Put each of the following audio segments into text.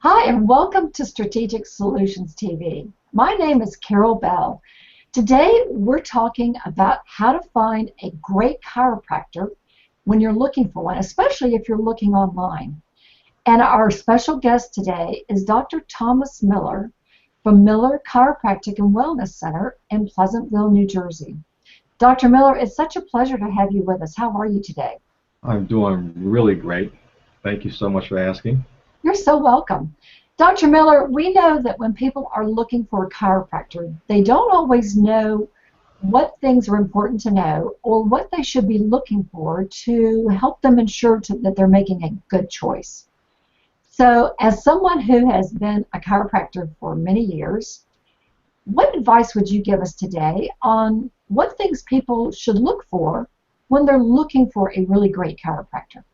Hi, and welcome to Strategic Solutions TV. My name is Carol Bell. Today, we're talking about how to find a great chiropractor when you're looking for one, especially if you're looking online. And our special guest today is Dr. Thomas Miller from Miller Chiropractic and Wellness Center in Pleasantville, New Jersey. Dr. Miller, it's such a pleasure to have you with us. How are you today? I'm doing really great. Thank you so much for asking. You're so welcome. Dr. Miller, we know that when people are looking for a chiropractor, they don't always know what things are important to know or what they should be looking for to help them ensure that they're making a good choice. So, as someone who has been a chiropractor for many years, what advice would you give us today on what things people should look for when they're looking for a really great chiropractor?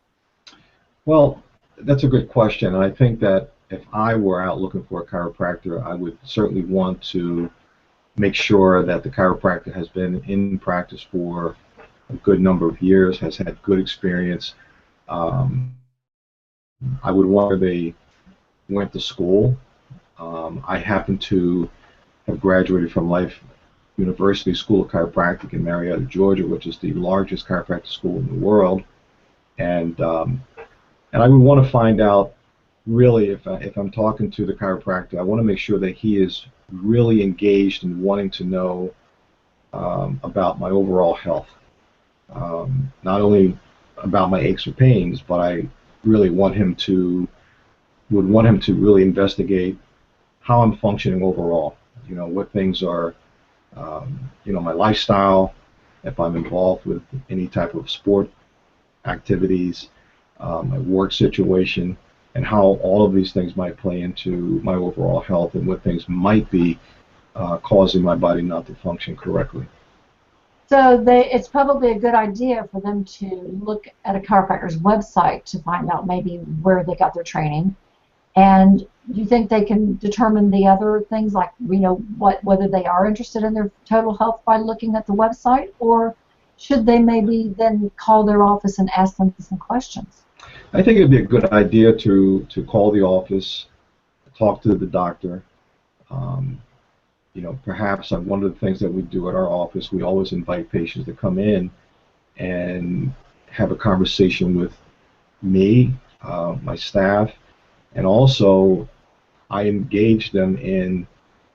Well, that's a good question. And I think that if I were out looking for a chiropractor, I would certainly want to make sure that the chiropractor has been in practice for a good number of years, has had good experience. Um, I would want where they went to school. I happen to have graduated from Life University School of Chiropractic in Marietta, Georgia, which is the largest chiropractic school in the world. And I would want to find out, really, if I'm talking to the chiropractor, I want to make sure that he is really engaged in wanting to know about my overall health. Not only about my aches or pains, but I really would want him to really investigate how I'm functioning overall. You know, what things are, my lifestyle, if I'm involved with any type of sport activities, my work situation, and how all of these things might play into my overall health and what things might be causing my body not to function correctly. So it's probably a good idea for them to look at a chiropractor's website to find out maybe where they got their training. And you think they can determine the other things, like whether they are interested in their total health by looking at the website, or should they maybe then call their office and ask them some questions? I think it'd be a good idea to call the office, talk to the doctor. Perhaps one of the things that we do at our office, we always invite patients to come in and have a conversation with me, my staff, and also I engage them in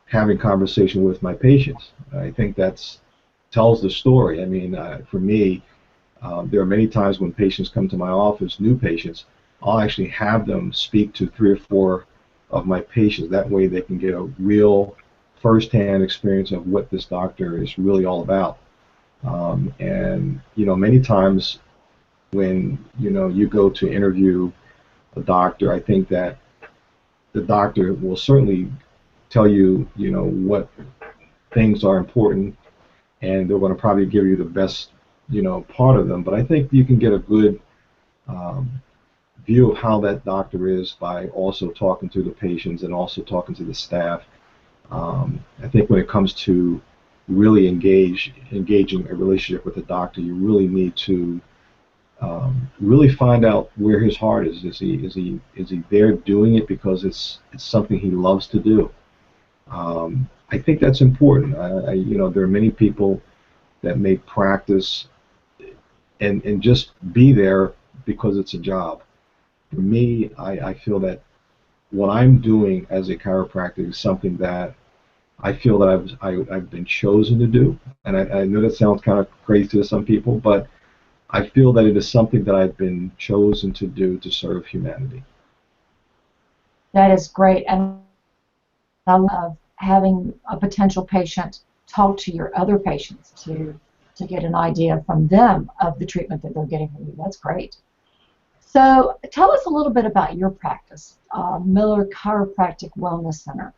having conversation with my patients. I think that tells the story. I mean, for me, there are many times when patients come to my office, new patients, I'll actually have them speak to 3 or 4 of my patients. That way they can get a real first-hand experience of what this doctor is really all about. Many times when, you go to interview a doctor, I think that the doctor will certainly tell you, what things are important, and they're going to probably give you the best part of them. But I think you can get a good view of how that doctor is by also talking to the patients and also talking to the staff. I think when it comes to really engaging a relationship with a doctor, you really need to really find out where his heart is. Is he there doing it because it's something he loves to do? I think that's important. There are many people that may practice and just be there because it's a job. For me, I feel that what I'm doing as a chiropractor is something that I feel that I've been chosen to do. And I know that sounds kind of crazy to some people, but I feel that it is something that I've been chosen to do to serve humanity. That is great. And I love having a potential patient talk to your other patients to get an idea from them of the treatment that they're getting from you. That's great. So tell us a little bit about your practice, Miller Chiropractic Wellness Center.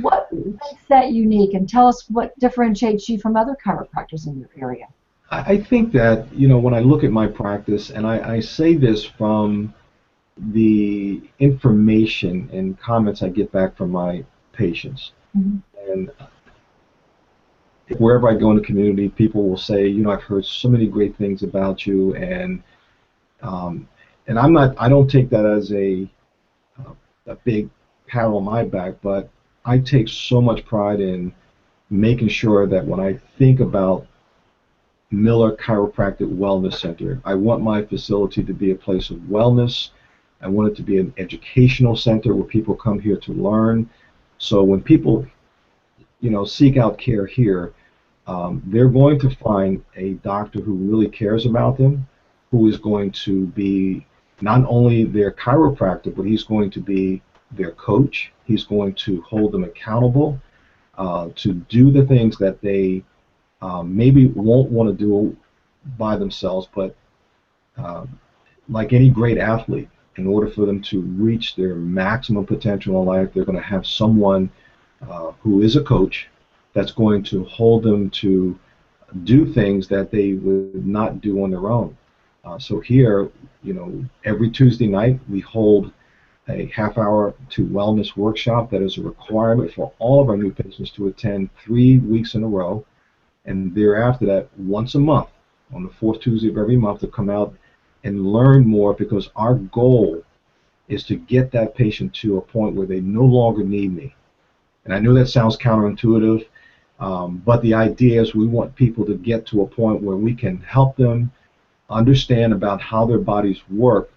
What makes that unique, and tell us what differentiates you from other chiropractors in your area? I think that, when I look at my practice, and I say this from the information and comments I get back from my patients. Mm-hmm. And wherever I go in the community, people will say, I've heard so many great things about you, and I don't take that as a big pat on my back, but I take so much pride in making sure that when I think about Miller Chiropractic Wellness Center, I want my facility to be a place of wellness. I want it to be an educational center where people come here to learn. So when people, seek out care here, they're going to find a doctor who really cares about them, who is going to be not only their chiropractor, but he's going to be their coach. He's going to hold them accountable to do the things that they maybe won't want to do by themselves, but uh, like any great athlete, in order for them to reach their maximum potential in life, they're going to have someone who is a coach that's going to hold them to do things that they would not do on their own. So here, every Tuesday night we hold a half-hour to wellness workshop that is a requirement for all of our new patients to attend 3 weeks in a row, and thereafter that once a month, on the fourth Tuesday of every month, to come out and learn more, because our goal is to get that patient to a point where they no longer need me. And I know that sounds counterintuitive, but the idea is we want people to get to a point where we can help them understand about how their bodies work,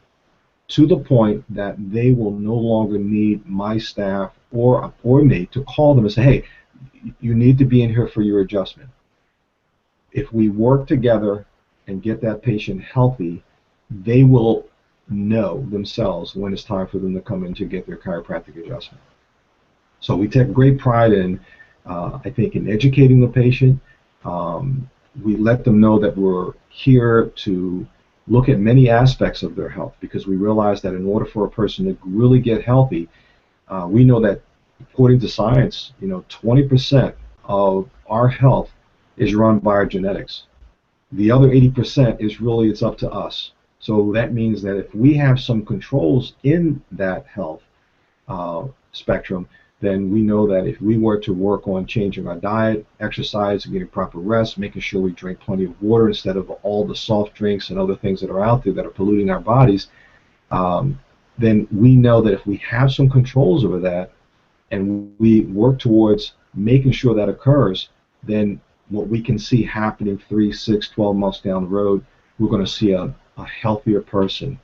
to the point that they will no longer need my staff or me to call them and say, hey, you need to be in here for your adjustment. If we work together and get that patient healthy, they will know themselves when it's time for them to come in to get their chiropractic adjustment. So we take great pride in, I think, in educating the patient. We let them know that we're here to look at many aspects of their health, because we realize that in order for a person to really get healthy, we know that according to science, 20% of our health is run by our genetics. The other 80% is really, it's up to us. So that means that if we have some controls in that health spectrum, then we know that if we were to work on changing our diet, exercise, and getting proper rest, making sure we drink plenty of water instead of all the soft drinks and other things that are out there that are polluting our bodies, then we know that if we have some controls over that and we work towards making sure that occurs, then what we can see happening 3, 6, 12 months down the road, we're going to see a healthier person.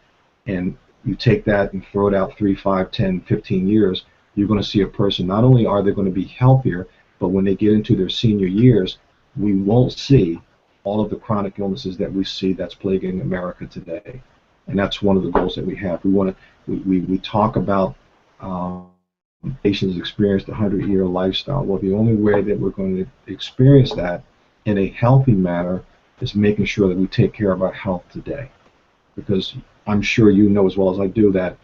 And you take that and throw it out 3, 5, 10, 15 years, you're going to see a person, not only are they going to be healthier, but when they get into their senior years, we won't see all of the chronic illnesses that we see that's plaguing America today. And that's one of the goals that we have. We talk about patients experienced a 100-year lifestyle. Well, the only way that we're going to experience that in a healthy manner is making sure that we take care of our health today. Because I'm sure you know as well as I do that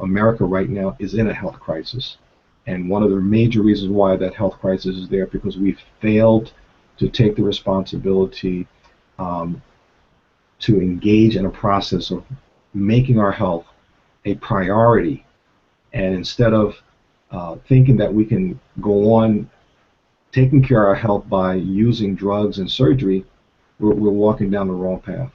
America right now is in a health crisis. And one of the major reasons why that health crisis is there, because we've failed to take the responsibility to engage in a process of making our health a priority. And instead of thinking that we can go on taking care of our health by using drugs and surgery, we're walking down the wrong path.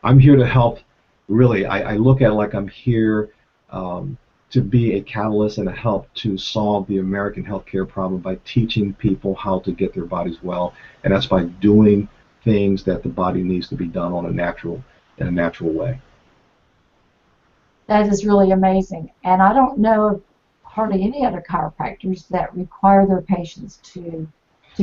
I'm here to help. Really, I look at it like I'm here to be a catalyst and a help to solve the American healthcare problem by teaching people how to get their bodies well, and that's by doing things that the body needs to be done in a natural way. That is really amazing. And I don't know of hardly any other chiropractors that require their patients to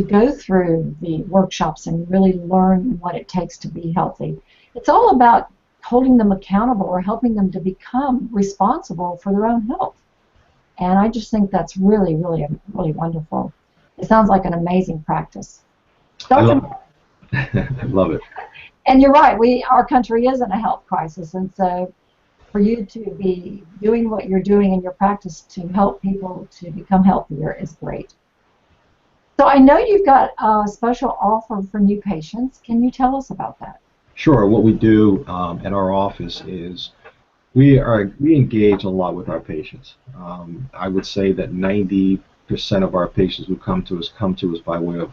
go through the workshops and really learn what it takes to be healthy. It's all about holding them accountable or helping them to become responsible for their own health. And I just think that's really, really, really wonderful. It sounds like an amazing practice. I love it. I love it. And you're right, our country is in a health crisis, and so for you to be doing what you're doing in your practice to help people to become healthier is great. So I know you've got a special offer for new patients. Can you tell us about that? Sure. What we do at our office is we engage a lot with our patients. I would say that 90% of our patients who come to us by way of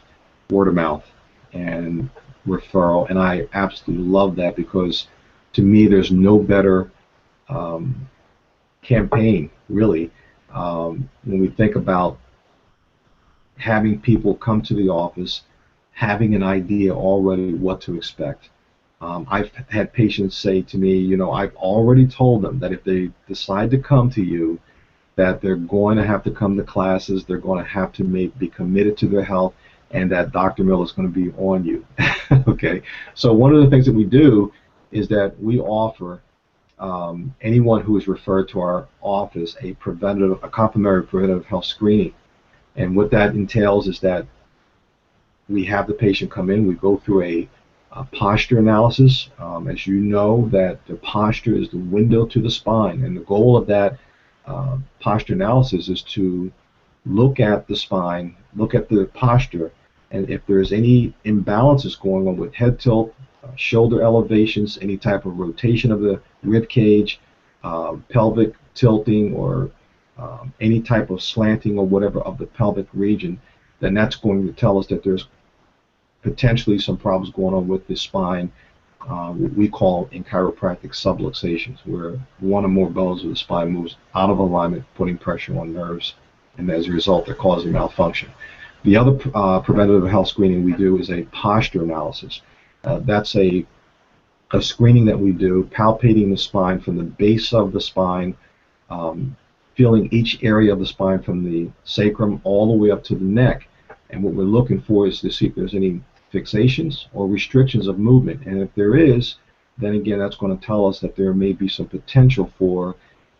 word of mouth and referral, and I absolutely love that, because to me there's no better campaign really When we think about having people come to the office, having an idea already what to expect. I've had patients say to me, you know, I've already told them that if they decide to come to you, that they're going to have to come to classes, they're going to have to be committed to their health, and that Dr. Miller is going to be on you. Okay, so one of the things that we do is that we offer anyone who is referred to our office a complimentary preventative health screening. And what that entails is that we have the patient come in, we go through a posture analysis. As you know, that the posture is the window to the spine, and the goal of that posture analysis is to look at the spine, look at the posture, and if there's any imbalances going on with head tilt, shoulder elevations, any type of rotation of the rib cage, pelvic tilting, or any type of slanting or whatever of the pelvic region, then that's going to tell us that there's potentially some problems going on with the spine. What we call in chiropractic subluxations, where one or more bones of the spine moves out of alignment, putting pressure on nerves, and as a result, they're causing malfunction. The other preventative health screening we do is a posture analysis. That's a screening that we do, palpating the spine from the base of the spine, feeling each area of the spine from the sacrum all the way up to the neck. And what we're looking for is to see if there's any fixations or restrictions of movement. And if there is, then again, that's going to tell us that there may be some potential for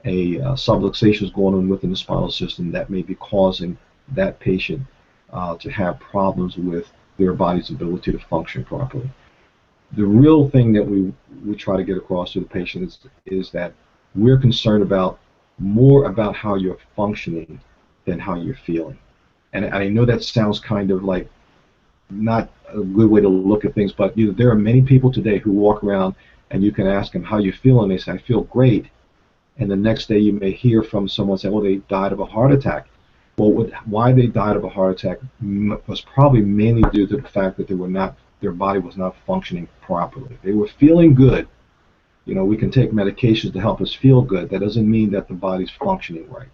a subluxations going on within the spinal system that may be causing that patient to have problems with their body's ability to function properly. The real thing that we try to get across to the patient is that we're concerned about more about how you're functioning than how you're feeling. And I know that sounds kind of like not a good way to look at things, but there are many people today who walk around and you can ask them how you feel, and they say, I feel great. And the next day you may hear from someone saying, well, they died of a heart attack. Well, why they died of a heart attack was probably mainly due to the fact that their body was not functioning properly. They were feeling good. We can take medications to help us feel good. That doesn't mean that the body's functioning right.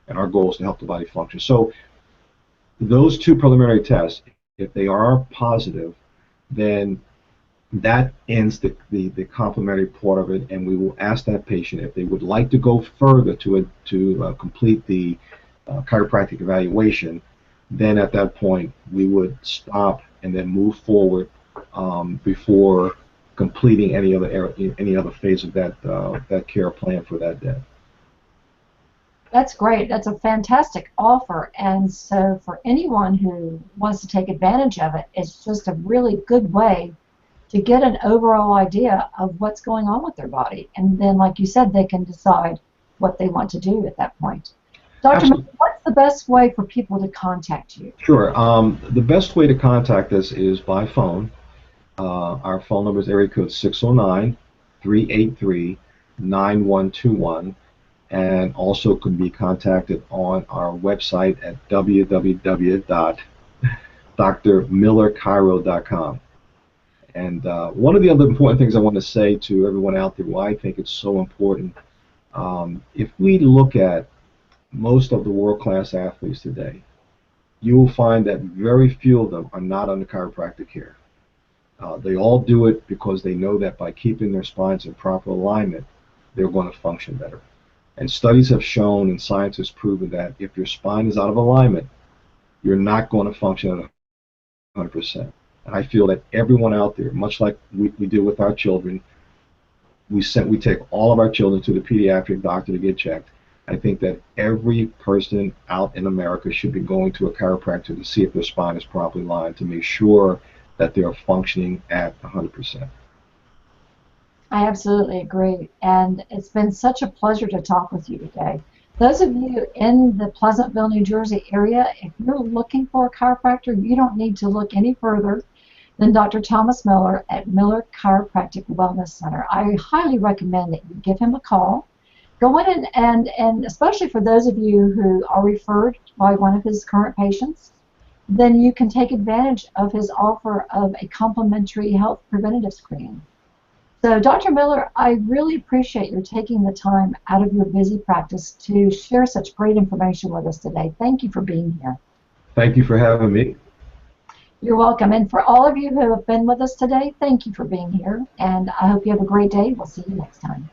And our goal is to help the body function. So those two preliminary tests, if they are positive, then that ends the complementary part of it, and we will ask that patient if they would like to go further to complete the chiropractic evaluation. Then at that point we would stop and then move forward before completing any other phase of that care plan for that day. That's great. That's a fantastic offer. And so for anyone who wants to take advantage of it, it's just a really good way to get an overall idea of what's going on with their body. And then, like you said, they can decide what they want to do at that point. Dr. Miller, what's the best way for people to contact you? Sure. The best way to contact us is by phone. Our phone number is area code 609-383-9121. And also can be contacted on our website at www.drmillerchiro.com. And one of the other important things I want to say to everyone out there, why I think it's so important, if we look at most of the world-class athletes today, you will find that very few of them are not under chiropractic care. They all do it because they know that by keeping their spines in proper alignment, they're going to function better. And studies have shown, and science has proven, that if your spine is out of alignment, you're not going to function at 100%. And I feel that everyone out there, much like we do with our children, we take all of our children to the pediatric doctor to get checked. I think that every person out in America should be going to a chiropractor to see if their spine is properly aligned, to make sure that they are functioning at 100%. I absolutely agree, and it's been such a pleasure to talk with you today. Those of you in the Pleasantville, New Jersey area, if you're looking for a chiropractor, you don't need to look any further than Dr. Thomas Miller at Miller Chiropractic Wellness Center. I highly recommend that you give him a call. Go in and especially for those of you who are referred by one of his current patients, then you can take advantage of his offer of a complimentary health preventative screening. So, Dr. Miller, I really appreciate your taking the time out of your busy practice to share such great information with us today. Thank you for being here. Thank you for having me. You're welcome. And for all of you who have been with us today, thank you for being here. And I hope you have a great day. We'll see you next time.